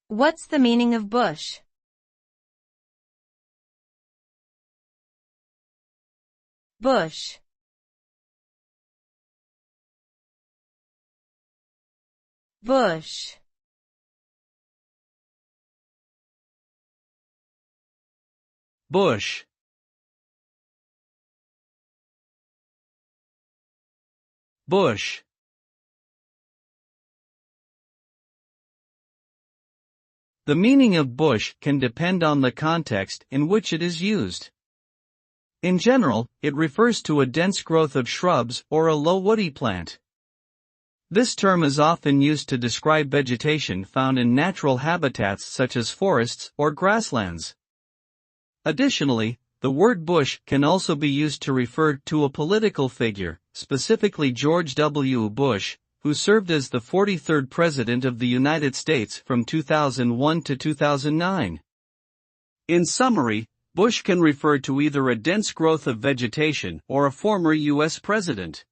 What's the meaning of bush? Bush. Bush. Bush. Bush. The meaning of bush can depend on the context in which it is used. In general, it refers to a dense growth of shrubs or a low woody plant. This term is often used to describe vegetation found in natural habitats such as forests or grasslands. Additionally, the word bush can also be used to refer to a political figure, specifically George W. Bush, who served as the 43rd President of the United States from 2001 to 2009. In summary, bush can refer to either a dense growth of vegetation or a former U.S. president.